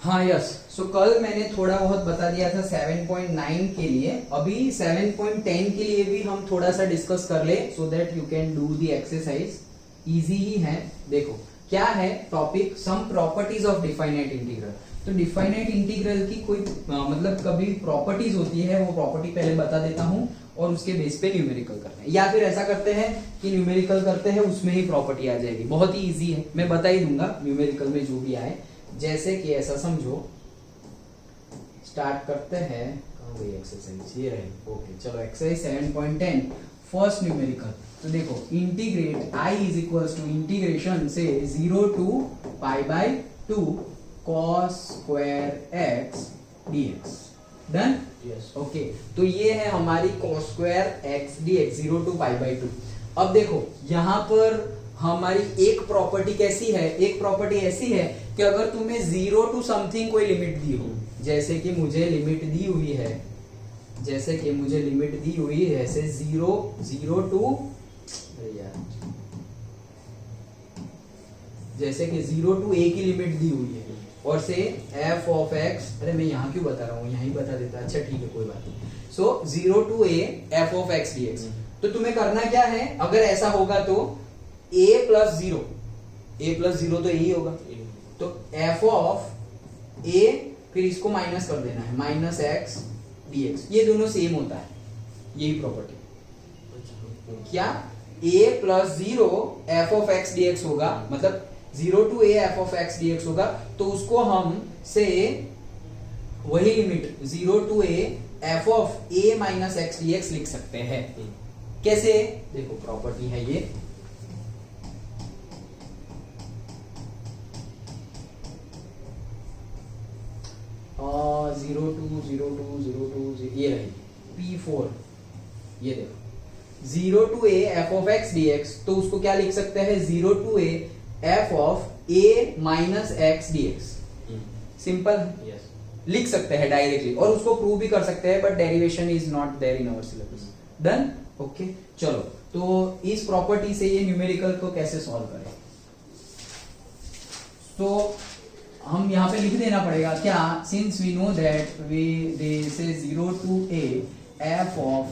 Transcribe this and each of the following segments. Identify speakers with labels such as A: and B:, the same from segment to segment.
A: हाँ यस, सो कल मैंने थोड़ा बहुत बता दिया था 7.9 के लिए। अभी 7.10 के लिए भी हम थोड़ा सा डिस्कस कर ले, so that you can do the exercise. Easy ही है। देखो क्या है topic, some properties of definite integral. तो डिफाइनाइट इंटीग्रल की कोई मतलब कभी प्रॉपर्टीज होती है, वो प्रॉपर्टी पहले बता देता हूँ और उसके बेस पे न्यूमेरिकल करते हैं, या फिर ऐसा करते हैं कि न्यूमेरिकल करते हैं उसमें ही प्रॉपर्टी आ जाएगी। बहुत ही इजी है, मैं बता ही दूंगा न्यूमेरिकल में जो भी आए। जैसे कि ऐसा समझो, स्टार्ट करते हैं। कहाँ गई एक्सरसाइज, ये रही। ओके चलो, एक्सरसाइज 7.10 फर्स्ट न्यूमेरिकल। तो देखो integrate i is equals to integration से 0 to pi by 2 cos square x dx। Done?
B: Yes.
A: Okay, तो ये है हमारी cos square x dx 0 to pi by 2। अब देखो यहाँ पर हमारी एक प्रॉपर्टी कैसी है, एक प्रॉपर्टी ऐसी है कि अगर तुम्हें 0 टू समथिंग कोई लिमिट दी हो, जैसे कि मुझे लिमिट दी हुई है, जैसे कि मुझे लिमिट दी हुई है ऐसे 0 टू, जैसे कि 0 टू a की लिमिट दी हुई है और से f ऑफ x, अरे मैं यहाँ क्यों बता रहा हूँ, यहाँ ही बता देता। अच्छा ठीक है, कोई बात नहीं। So 0 to a f of x dx। तो तुम्हें करना क्या है, अगर ऐसा होगा तो a प्लस 0, तो यही होगा। तो f ऑफ a, फिर इसको माइनस कर देना है, माइनस x dx। ये दोनों सेम होता है, यही प्रॉपर्टी। क्या a plus 0 f of x dx होगा, मतलब 0 to a f of x dx होगा, तो उसको हम से वही limit 0 to a f of a minus x dx लिख सकते हैं। कैसे? देखो प्रॉपर्टी है ये, जीरो टू ये रही P4। ये देखो 0 to a f of x dx, तो उसको क्या लिख सकते हैं, 0 to a f of a minus x dx। Simple है, लिख सकते हैं डायरेक्टली, और उसको प्रूव भी कर सकते हैं, but derivation is not there in our syllabus. Done? Okay चलो, तो इस प्रॉपर्टी से ये न्यूमेरिकल को कैसे सॉल्व करें, तो हम यहाँ पे लिख देना पड़ेगा क्या, since we know that they say 0 to a f of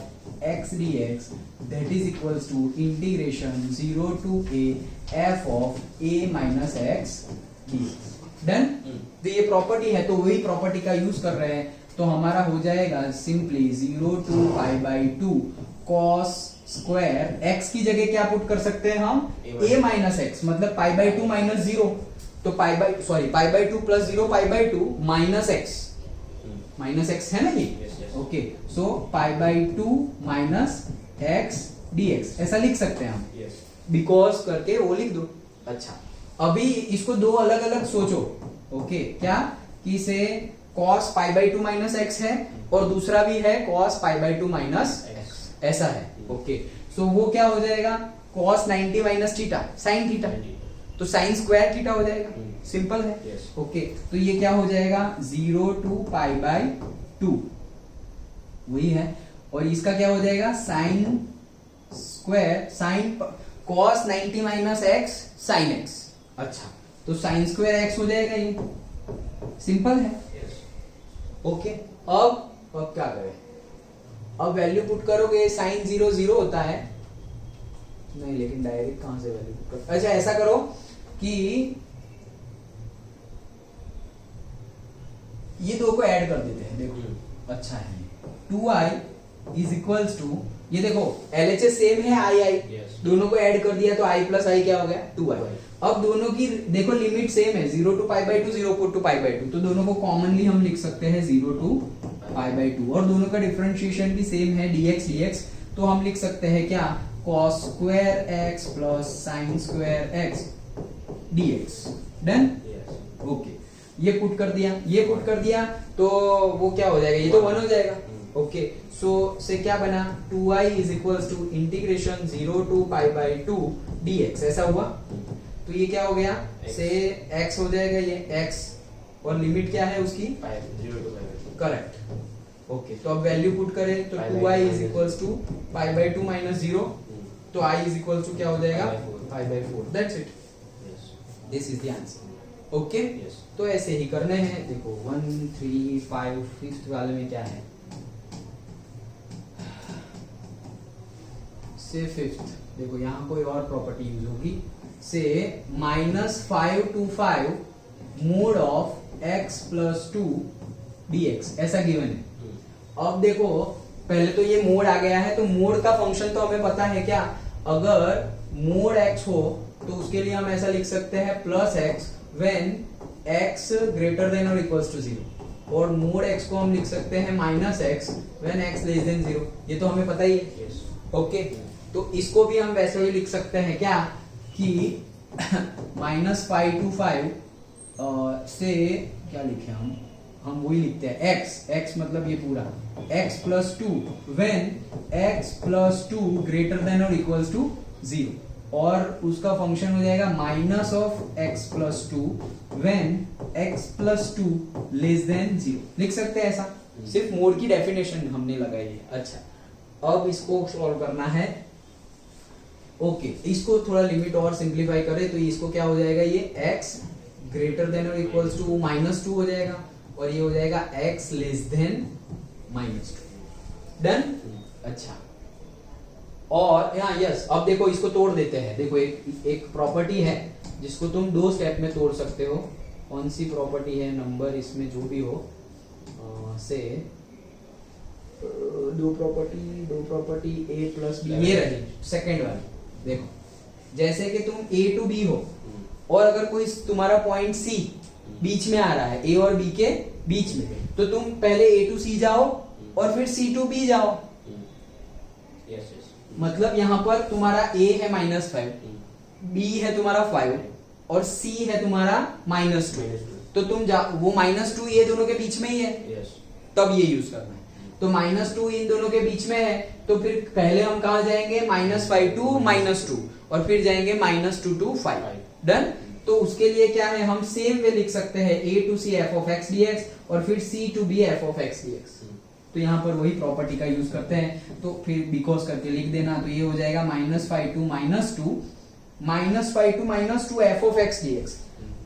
A: x dx that is equals to integration 0 to a f of a minus x dx। Done? तो ये प्रॉपर्टी है, तो वही प्रॉपर्टी का यूज कर रहे हैं, तो हमारा हो जाएगा simply 0 to pi by 2 cos square x की जगह क्या पुट कर सकते हैं हम, a माइनस x, मतलब पाई बाई 2 माइनस 0, तो पाई by 2 plus 0 pi by 2 minus x है ना ये। Okay, so pi by 2 minus x dx ऐसा लिख सकते हैं हम, बिकॉज करके वो लिख दो। अच्छा, अभी इसको दो अलग अलग सोचो। ओके, क्या कि से cos pi by 2 minus x है, और दूसरा भी है cos pi by 2 minus x, ऐसा है। ओके, सो वो क्या हो जाएगा, cos 90 minus theta sine theta, तो साइन स्क्वायर थीटा हो जाएगा। सिंपल है। ओके, तो ये क्या हो जाएगा, 0 टू पाई बाई 2 वही है, और इसका क्या हो जाएगा, sine square sine cos 90 minus x sine x। अच्छा, तो साइन स्क्वायर x हो जाएगा, ये सिंपल है। ओके, अब क्या करें, अब वैल्यू पुट करोगे, साइन 0 0 होता है, नहीं लेकिन डायरेक्ट कहां से वैल्यू पुट कर, अच्छा ऐसा करो कि ये दो को ऐड कर देते हैं। देखो अच्छा है, 2i इज इक्वल्स टू, ये देखो LHS सेम है i, दोनों को ऐड कर दिया तो i प्लस i क्या हो गया, 2i। अब दोनों की देखो लिमिट सेम है, 0 to pi by 2, 0 to pi by 2, तो दोनों को कॉमनली हम लिख सकते हैं 0 टू पाई बाई 2, और दोनों का डिफरेंशिएशन भी सेम है dx, तो हम लिख सकते हैं क्या, cos square x plus sine square x dx। Done? Okay, ये पुट कर दिया, ये पुट कर दिया, तो वो क्या हो जाएगा, ये तो 1 हो जाएगा। ओके, सो से क्या बना, 2i is equals to integration 0 to pi by 2 dx, ऐसा हुआ। तो ये क्या हो गया, से x हो जाएगा, ये x, और लिमिट क्या है उसकी,
B: 0 टू पाई।
A: करेक्ट। ओके, तो अब वैल्यू पुट करें, तो 2i is equals to pi by 2 minus 0, तो i इज इक्वल्स टू क्या हो जाएगा, pi by 4। That's it, this is the answer. Okay
B: Yes.
A: तो ऐसे ही करने हैं। देखो 1 3 5 फिफ्थ वाले में क्या है, से फिफ्थ देखो यहाँ कोई और प्रॉपर्टी यूज होगी, से -5 to 5 mode of x plus 2 dx ऐसा गिवन है। अब देखो पहले तो ये मोड आ गया है, तो मोड का फंक्शन तो हमें पता है क्या, अगर मोड x हो तो उसके लिए हम ऐसा लिख सकते हैं plus x when x greater than और इक्वल्स टू 0, और मोड x को हम लिख सकते हैं minus x when x less than 0। ये तो हमें पता ही है।
B: Yes.
A: ओके तो इसको भी हम वैसे ही लिख सकते हैं क्या कि -5 to 5 से क्या लिखे हम वही लिखते हैं x मतलब ये पूरा x plus 2 when x plus 2 greater than और इक्वल्स टू 0, और उसका फंक्शन हो जाएगा minus of x plus 2 when x plus 2 less than 0। लिख सकते हैं ऐसा, सिर्फ मोड की डेफिनेशन हमने लगाई है। अच्छा अब इसको सॉल्व करना है। ओके इसको थोड़ा लिमिट और सिंप्लीफाई करें तो इसको क्या हो जाएगा, ये x ग्रेटर देन और इक्वल्स टू -2 हो जाएगा, और ये हो जाएगा x लेस देन -2। डन। अच्छा और यहाँ यस, अब देखो इसको तोड़ देते हैं। देखो एक प्रॉपर्टी है जिसको तुम 2 स्टेप में तोड़ सकते हो। कौन सी प्रॉपर्टी है, नंबर इसमें जो भी हो, से दो प्रॉपर्टी a प्लस बी, ये रही सेकेंड वाली। देखो जैसे कि तुम a टू b हो, और अगर कोई तुम्हारा पॉइंट c बीच में आ रहा है, a और b के बीच में, तो तुम पहले a टू c जाओ और फिर c टू b जाओ।
B: Yes.
A: मतलब यहाँ पर तुम्हारा a है -5, b है तुम्हारा 5 और c है तुम्हारा -2, तो तुम वो -2 ये दोनों के बीच में ही है।
B: Yes.
A: तब ये यूज करना है। तो -2 इन दोनों के बीच में है, तो फिर पहले हम कहा जाएंगे -5 टू -2 और फिर जाएंगे -2 टू 5। डन। तो उसके लिए क्या है, हम सेम वे लिख सकते हैं a to c f of x dx और फिर c to b f of x dx। तो यहाँ पर वही प्रॉपर्टी का यूज करते हैं, तो फिर बिकॉज करके लिख देना, तो ये हो जाएगा -5 to -2 f of x dx।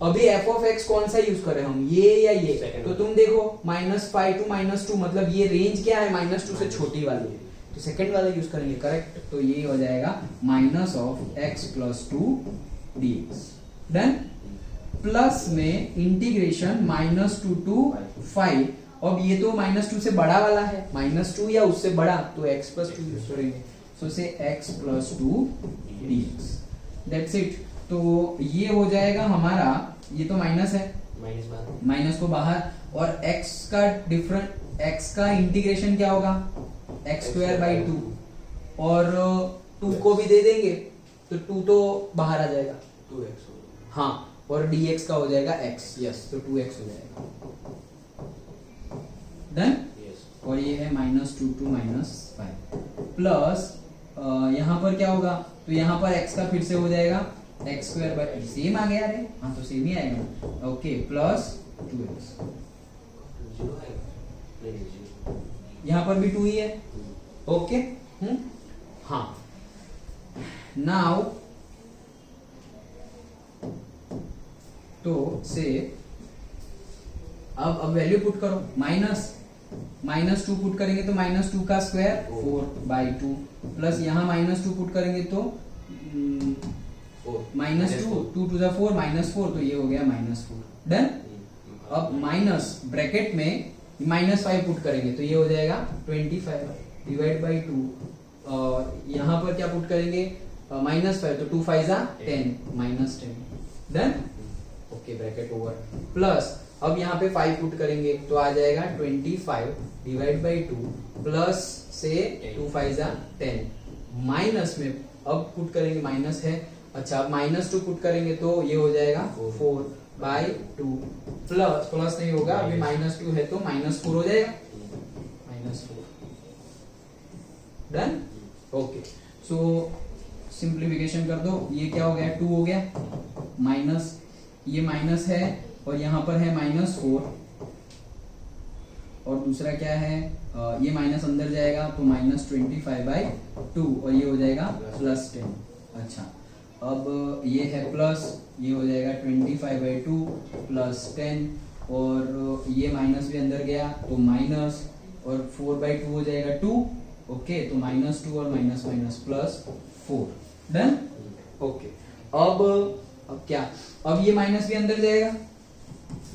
A: अभी f of x कौन सा यूज करें हम, ये या ये?
B: Second
A: तो तुम देखो -5 टू -2 मतलब ये रेंज क्या है, -2 से छोटी वाली है, तो सेकंड वाला यूज करेंगे। करेक्ट। तो ये हो जाएगा minus of x plus 2 dx। Done. Plus में इंटीग्रेशन -2 टू 5। अब ये तो -2 से बड़ा वाला है, -2 या उससे बड़ा, तो x प्लस 2 यूज करेंगे। सो से x plus 2 dx। That's it. तो ये हो जाएगा हमारा, ये तो माइनस है, माइनस को बाहर, और x का डिफरेंट, x का इंटीग्रेशन क्या होगा, x²/2, और 2 को भी दे देंगे तो 2 तो बाहर आ जाएगा,
B: 2x।
A: हाँ, और dx का हो जाएगा x। यस, तो 2x हो जाएगा। डन।
B: Yes.
A: और ये है -2 टू -5 प्लस यहाँ पर क्या होगा, तो यहाँ पर x का फिर से हो जाएगा x²/2, सेम आ गया रे, हाँ तो सेम ही आएगा। ओके प्लस 2x, यहाँ पर भी 2 ही है। ओके हाँ। नाउ तो से अब वैल्यू पुट करो, -2 पुट करेंगे तो -2 का स्क्वायर 4/2 प्लस यहाँ -2 पुट करेंगे तो -2 2 to the 4 -4, तो ये हो गया -4। डन। अब माइनस ब्रैकेट में -5 पुट करेंगे तो ये हो जाएगा 25 डिवाइड बाई 2, और यहाँ पर क्या पुट करेंगे, -5, तो 2 5 10 -10। Done. Okay bracket over. Plus अब यहाँ पे 5 पुट करेंगे तो आ जाएगा 25 डिवाइड बाई 2 प्लस से 2 5 10, माइनस में अब पुट करेंगे, माइनस है। अच्छा अब -2 पुट करेंगे तो ये हो जाएगा 4/2 प्लस नहीं होगा, अभी -2 है तो -4 हो जाएगा, -4। डन। ओके सो सिंप्लीफिकेशन कर दो, ये क्या हो गया, 2 हो गया, माइनस ये माइनस है और यहाँ पर है -4, और दूसरा क्या है, ये माइनस अंदर जाएगा तो -25/2 और ये हो जाएगा +10। अच्छा अब ये है प्लस, ये हो जाएगा 25/2 प्लस 10, और ये माइनस भी अंदर गया तो माइनस, और 4/2 हो जाएगा 2, ओके, तो -2 और minus minus plus 4, done, okay. अब क्या, अब ये माइनस भी अंदर जाएगा,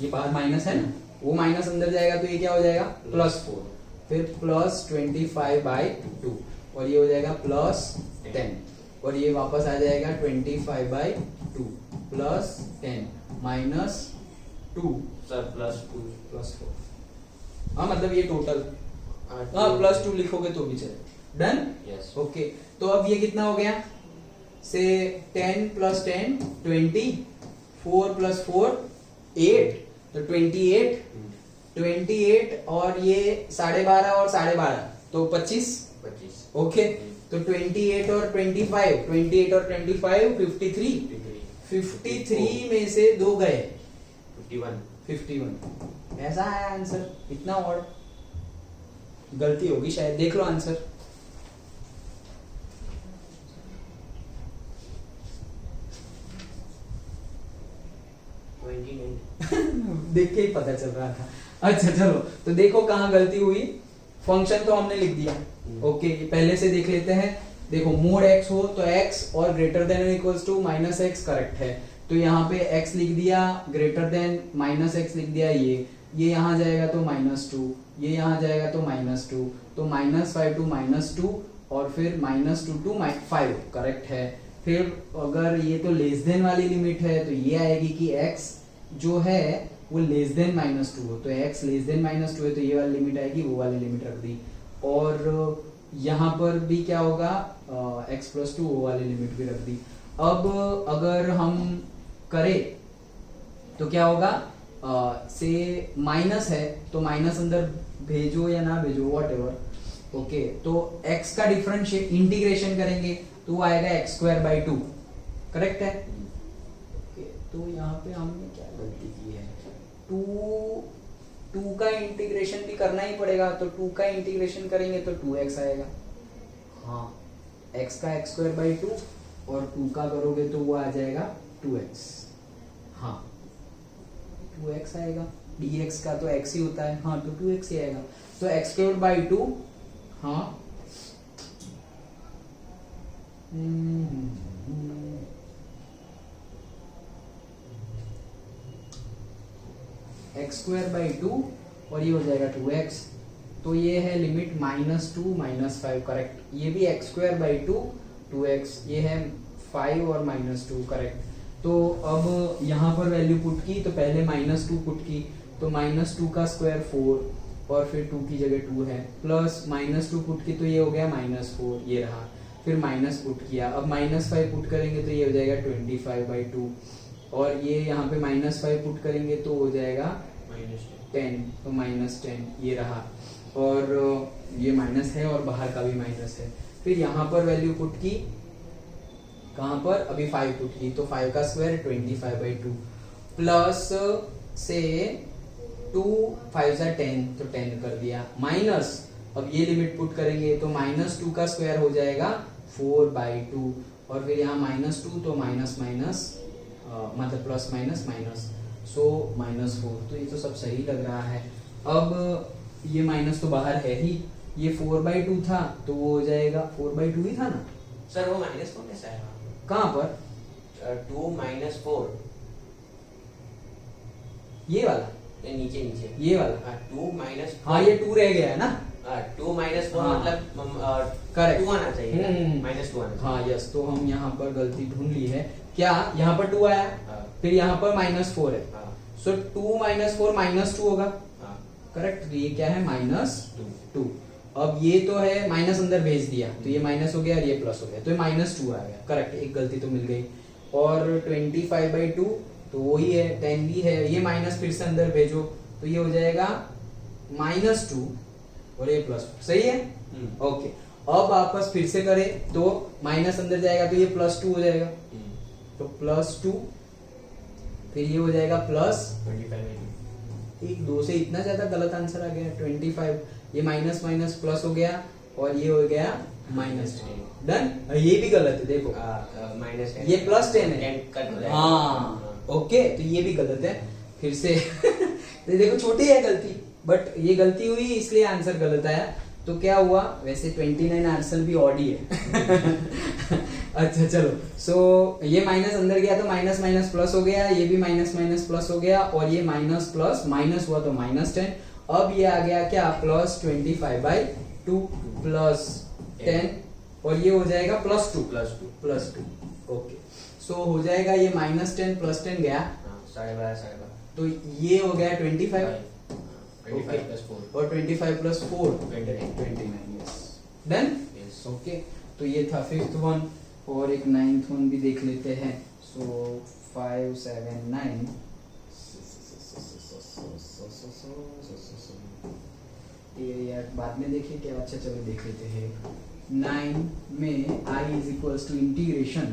A: ये बाहर माइनस है ना, वो माइनस अंदर जाएगा तो ये क्या हो जाएगा +4, फिर प्लस 25/2, और ये हो जाएगा प्लस 10, और ये वापस आ जाएगा 25/2 प्लस 10 -2
B: सर +2
A: +4, हाँ मतलब ये टोटल, हाँ +2 लिखोगे तो भी चले, डन,
B: यस
A: ओके। तो अब ये कितना हो गया, से 10 + 10 20, 4 + 4 8, तो 28 और ये 12.5 और 12.5 तो 25,
B: 25
A: ओके। तो 28 और 25, 28 और 25 53 में से 2 गए 51, ऐसा है आंसर, इतना और गलती होगी शायद, देख लो आंसर। देख के ही पता चल रहा था। अच्छा चलो, तो देखो कहाँ गलती हुई, फंक्शन तो हमने लिख दिया, ओके, पहले से देख लेते हैं। देखो मोड x हो तो x और ग्रेटर देन और इक्वल्स टू -x करेक्ट है, तो यहाँ पे x लिख दिया, ग्रेटर देन -x लिख दिया, ये यहाँ जाएगा तो -2, ये यहाँ जाएगा तो -2, तो -5 to -2 और फिर -2 to 5 करेक्ट है। फिर अगर ये तो लेस देन वाली लिमिट है तो ये आएगी कि x जो है वो लेस देन -2 हो, तो x लेस देन -2 है तो ये वाली लिमिट आएगी, वो वाली लिमिट रख दी। और यहाँ पर भी क्या होगा, x + 2 वो वाली लिमिट भी रख दी। अब अगर हम करें तो क्या होगा, से माइनस है तो माइनस अंदर भेजो या ना भेजो वॉट एवर, ओके। तो x का डिफरेंशिएट इंटीग्रेशन करेंगे तो वो आएगा x²/2, करेक्ट है। तो यहाँ पे हमने क्या गलती की है, 2 का इंटीग्रेशन भी करना ही पड़ेगा, तो 2 का इंटीग्रेशन करेंगे तो 2x आएगा, हाँ, x का x²/2 और 2 का करोगे तो वो आ जाएगा 2x, हाँ 2x आएगा, dx का तो x ही होता है, हाँ तो 2x ही आएगा, तो x²/2, हाँ x²/2 और ये हो जाएगा 2x, तो ये है लिमिट -2 -5 करेक्ट, ये भी x²/2 2x, ये है 5 और -2 करेक्ट। तो अब यहाँ पर वैल्यू पुट की, तो पहले -2 पुट की, तो -2 का स्क्वायर 4 और फिर 2 की जगह 2 है, प्लस -2 पुट की तो ये हो गया -4, ये रहा, फिर माइनस पुट किया, अब -5 पुट करेंगे तो ये हो जाएगा 25/2, और ये यहाँ पे -5 पुट करेंगे तो हो जाएगा 10, तो -10 ये रहा, और ये माइनस है और बाहर का भी माइनस है। फिर यहाँ पर वैल्यू पुट की, कहाँ पर, अभी 5 पुट की, तो 5 का स्क्वायर 25/2 प्लस से 2 5 10, तो 10 कर दिया, माइनस, अब ये लिमिट पुट करेंगे तो -2 का स्क्वायर हो जाएगा 4/2, और फिर यहाँ -2 तो माइनस माइनस मतलब प्लस माइनस माइनस, सो -4, तो ये तो सब सही लग रहा है। अब ये माइनस तो बाहर है ही, ये 4/2 था तो वो हो जाएगा 4/2 ही था ना
B: सर, वो -4 कैसा है,
A: कहाँ पर,
B: 2 - 4,
A: ये वाला,
B: नीचे
A: ये वाला,
B: 2 -
A: हाँ ये 2 रह गया है ना,
B: 2 - 4
A: हाँ।
B: मतलब
A: Correct.
B: 2 आना चाहिए, -2 आना चाहिए,
A: हाँ यस, तो हम यहाँ पर गलती ढूंढ ली है, क्या यहाँ पर 2 आया,
B: हाँ।
A: फिर यहाँ पर -4 है,
B: हाँ,
A: सो 2 - 4 -2 होगा,
B: हाँ,
A: करेक्ट, ये क्या है
B: -2,
A: -2। अब ये तो है माइनस अंदर भेज दिया तो ये माइनस हो गया और ये प्लस हो गया, तो ये -2 आ गया, करेक्ट, एक गलती तो मिल गई। और 25/2 तो वही है, 10 भी है, ये माइनस फिर से अंदर भेजो तो ये हो जाएगा -2 और ये प्लस, सही है, ओके। अब वापस फिर से करें तो माइनस अंदर जाएगा तो ये +2 हो जाएगा, तो +2, फिर ये हो जाएगा प्लस
B: 25/2,
A: 1 2 से इतना ज्यादा गलत आंसर आ गया 25, ये माइनस माइनस प्लस हो गया और ये हो गया -10 डन। ये भी गलत है देखो,
B: -10
A: ये +10 है।
B: 10 कट हो जाएगा।
A: हाँ ओके, तो ये भी गलत है फिर से। तो देखो छोटी है गलती, बट ये गलती हुई इसलिए आंसर गलत आया। तो क्या हुआ, वैसे 29 आंसर भी ऑड ही है। अच्छा चलो, सो ये माइनस अंदर गया तो माइनस माइनस प्लस हो गया, ये भी माइनस माइनस प्लस हो गया, और ये माइनस प्लस माइनस हुआ तो -10। अब ये आ गया क्या, +25/2 +10, और ये हो जाएगा +2। ओके, सो हो जाएगा ये -10 +10 गया,
B: 12.5
A: तो ये हो गया 25
B: 25 plus 4
A: और 25 + 4
B: 29
A: यस डन।
B: yes
A: ओके, तो ये था 5th वन, और एक 9th वन भी देख लेते हैं। सो 5 7 9, ये यार बाद में देखें क्या, अच्छा चलो देख लेते हैं। 9 में i = इंटीग्रेशन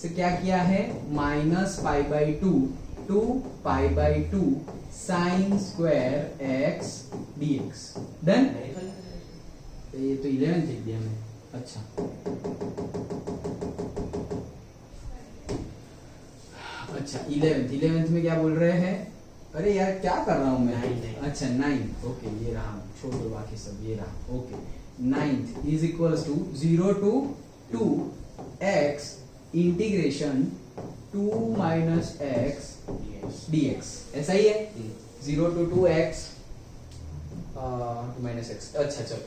A: से क्या किया है, -π/2 to π/2 sin square x dx done. ये तो 11 लिख दिया मैं। अच्छा अच्छा 11th में क्या बोल रहे हैं, अरे यार क्या कर रहा हूँ मैं।
B: 9
A: अच्छा 9, ओके ये रहा, छोड़ दो बाकी सब, ये रहा। Okay 9th = 0 to 2x integration 2 - x dx, ऐसा ही है। 0 to 2x 2 - x। अच्छा चलो,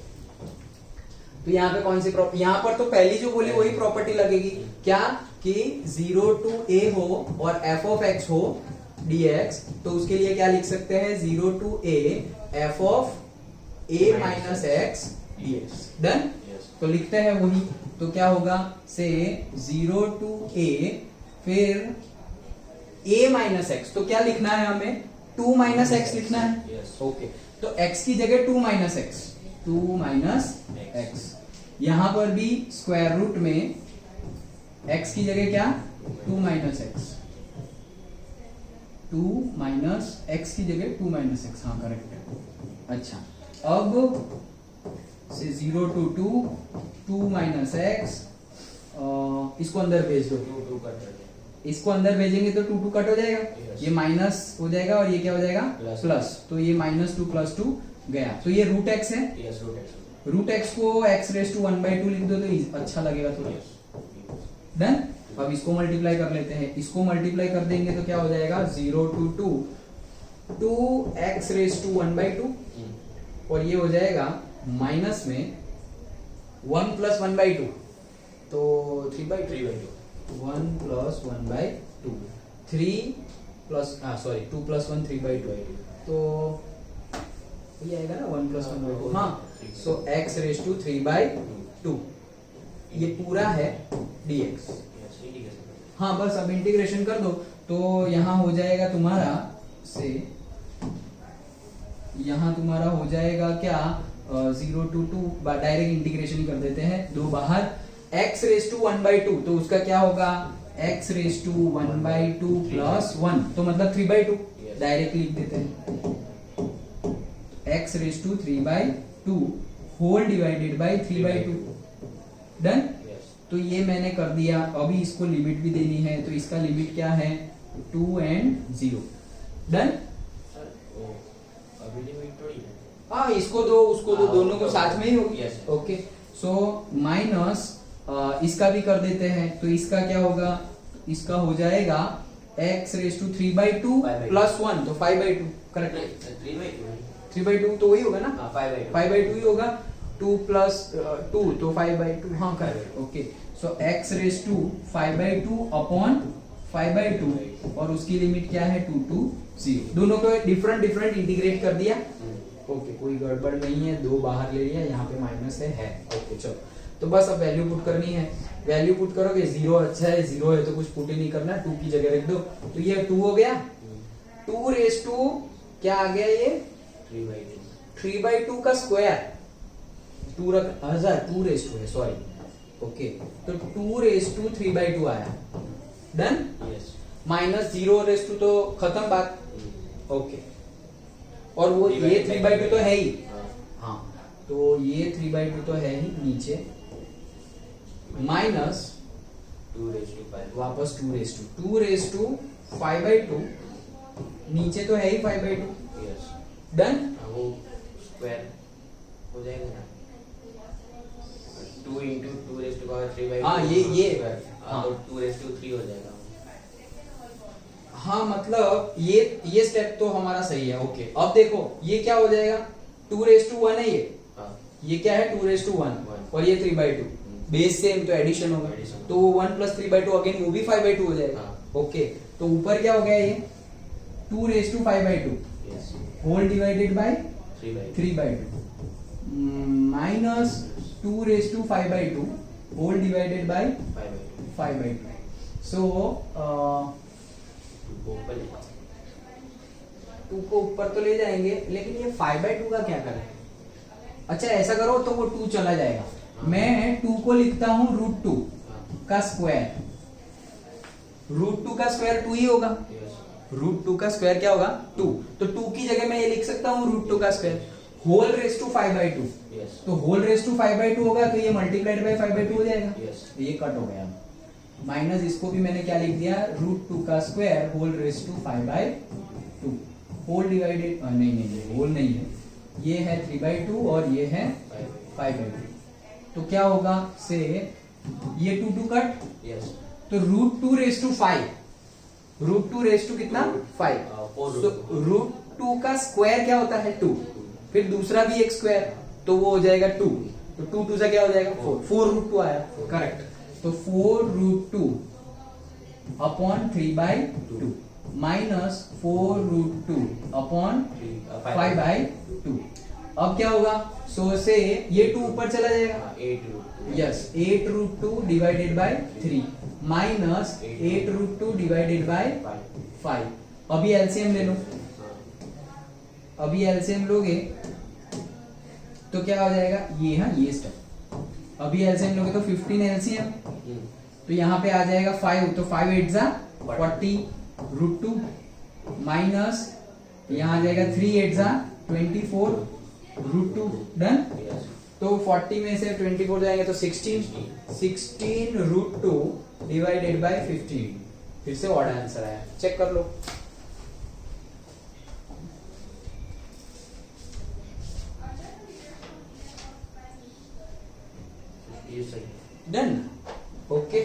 A: तो यहाँ पे कौन सी यहाँ पर तो पहली जो बोली वही प्रॉपर्टी लगेगी क्या, कि 0 to a हो और f of x हो dx, तो उसके लिए क्या लिख सकते हैं, 0 to a f of a - x dx done. तो लिखते हैं वही, तो क्या होगा, से 0 to a फिर a - x, तो क्या लिखना है हमें, 2 - x लिखना है। ओके, तो x की जगह 2 - x, 2 - x। यहां पर भी स्क्वायर रूट में x की जगह क्या, 2 - x, 2 - x की जगह 2 - x, हाँ करेक्ट है। अच्छा, अब से 0 to 2 2 - x, इसको अंदर भेज दो,
B: 2 कट हो जाएगा।
A: इसको अंदर भेजेंगे तो 2 कट हो जाएगा,
B: Yes.
A: ये माइनस हो जाएगा और ये क्या हो जाएगा,
B: Plus.
A: प्लस, तो ये -2 + 2 गया, तो ये √x है।
B: yes root x
A: √x को x⁻² लिख दो तो अच्छा लगेगा थोड़ा।
B: yes
A: done. अब इसको मल्टीप्लाई कर लेते हैं, इसको मल्टीप्लाई कर देंगे तो क्या हो जाएगा, 0 to 2 2x⁻², और ये हो जाएगा माइनस में 1 + 1/2, तो 3/2 1 + 1/2 3 प्लस सॉरी 2 + 1 3/2, तो ये आएगा ना 1 + 1/2, हाँ। सो x⁻³ ये पूरा है dx। हाँ बस अब इंटीग्रेशन कर दो, तो यहाँ हो जाएगा तुम्हारा से, यहाँ तुम्हारा हो जाएगा क्या, 0 to 2, डायरेक्ट इंटीग्रेशन ही कर देते हैं, दो बाहर, x⁻² तो उसका क्या होगा, x⁻² + 1, तो मतलब 3/2, डायरेक्ट लिख देते हैं, x⁻³ whole divided by 3/2 done. तो ये मैंने कर दिया, अभी इसको लिमिट भी देनी है, तो इसका लिमिट क्या है, 2 and 0 डन।
B: अभी लिमिट थोड़ी है,
A: हाँ इसको दो उसको दो, दोनों को साथ में ही होगी।
B: Yes.
A: ओके, सो माइनस इसका भी कर देते हैं, तो इसका क्या होगा, इसका हो जाएगा x⁻³ + 1, तो 5/2 करेक्ट, 3/2 तो वही होगा ना, 5/2 ही होगा, 2 + 2 तो 5/2, हाँ करेक्ट। ओके, सो x⁻² अपॉन 5/2, और उसकी लिमिट क्या है, 2 to 0, दोनों को डिफरेंट इंटीग्रेट कर दिया। ओके, कोई गड़बड़ नहीं है, दो बाहर ले लिया, यहाँ पे माइनस है। ओके चलो, तो बस अब वैल्यू पुट करनी है, वैल्यू पुट करोगे, 0 अच्छा है, 0 है तो कुछ पुट ही नहीं करना, 2 की जगह रख दो, तो ये 2 हो गया, 2 क्या आ गया, ये 3/2 का स्क्वायर, 2 रख, 2 है सॉरी, ओके, तो 2 3/2 आया डन। -0 तो खत्म बात। ओके, और वो ये 3/2 तो है ही, हाँ तो ये 3/2 तो है ही नीचे, माइनस
B: 2/5
A: वापस 2/2 नीचे तो है ही 5/2
B: यस
A: डन।
B: वो स्क्वायर हो जाएगा ना 2 into 2/3/2
A: हाँ, ये
B: हाँ 2/3 हो जाएगा।
A: हाँ मतलब ये स्टेप तो हमारा सही है। ओके अब देखो ये क्या हो जाएगा 2/1 है
B: हाँ
A: ये क्या है 2/1 और ये 3/2 बेस सेम तो एडिशन होगा
B: Addition।
A: तो 1 + 3/2 अगेन वो भी 5/2 हो जाएगा।
B: हाँ।
A: ओके तो ऊपर क्या हो गया ये 2/5/2
B: yes
A: whole divided by
B: 3/2
A: 3/2 minus 2/5/2 whole divided by
B: 5/2
A: 5/2 so
B: वो ऊपर ले
A: 2 को ऊपर तो ले जाएंगे लेकिन ये 5/2 का क्या करें। अच्छा ऐसा करो तो वो 2 चला जाएगा। मैं 2 को लिखता हूं √2 का स्क्वायर। √2 का स्क्वायर 2 ही होगा।
B: यस
A: √2 का स्क्वायर क्या होगा 2 तो 2 की जगह मैं ये लिख सकता हूँ √2 का square whole raise to 5/2
B: yes
A: तो होल रेस टू 5/2 होगा तो ये मल्टीप्लाइड बाय 5/2 हो जाएगा।
B: यस
A: तो ये कट हो गया माइनस इसको भी मैंने क्या लिख दिया √2 का square whole raise to 5/2 whole divided नहीं होल नहीं है ये है 3/2 और ये है 5/2 तो क्या होगा से ये 2 कट
B: यस
A: तो √2 रेस टू 5 √2 रेस टू कितना 5 √2 का स्क्वायर क्या होता है 2 फिर दूसरा भी एक स्क्वायर तो वो हो जाएगा 2 तो 2 से क्या हो जाएगा 4 √2 आया करेक्ट तो 4√2 अपॉन 3/2 माइनस 4√2 अपॉन 5/2 अब क्या होगा सो से ये 2 ऊपर चला जाएगा
B: 8
A: yes 8√2 divided by 3 minus 8√2 divided by 5 अभी एलसीएम ले लो अभी एलसीएम लोगे तो क्या हो जाएगा ये हाँ ये स्टेप अभी एलसीएम लोगे तो 15 एलसीएम तो यहाँ पे आ जाएगा 5 तो 5 8 जा 40√2 माइनस यहाँ आ जाएगा 3 8 जा 24√2 डन तो 40 में से 24 जाएंगे तो 16√2 डिवाइडेड बाय 15 फिर से ऑड आंसर आया चेक कर लो
B: ये सही है
A: done okay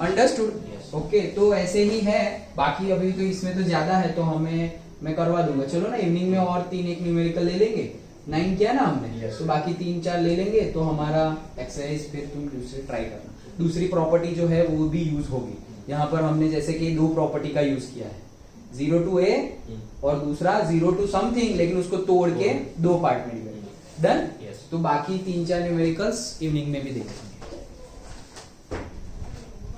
A: understood
B: Yes.
A: Okay तो ऐसे ही है बाकी अभी तो इसमें तो ज्यादा है तो मैं करवा दूंगा चलो ना इवनिंग में और 3 एक न्यूमेरिकल ले लेंगे 9 किया ना हमने
B: Yes.
A: तो बाकी 3-4 ले लेंगे तो हमारा एक्सरसाइज फिर तुम दूसरे ट्राई करना दूसरी प्रॉपर्टी जो है वो भी यूज होगी यहाँ पर हमने जैसे कि 2 प्रॉपर्टी का यूज किया है 0 to a और दूसरा 0 to समथिंग लेकिन उसको तोड़ के 2 पार्ट में डन
B: Yes.
A: तो बाकी 3-4 न्यूमेरिकल्स इवनिंग में भी देखेंगे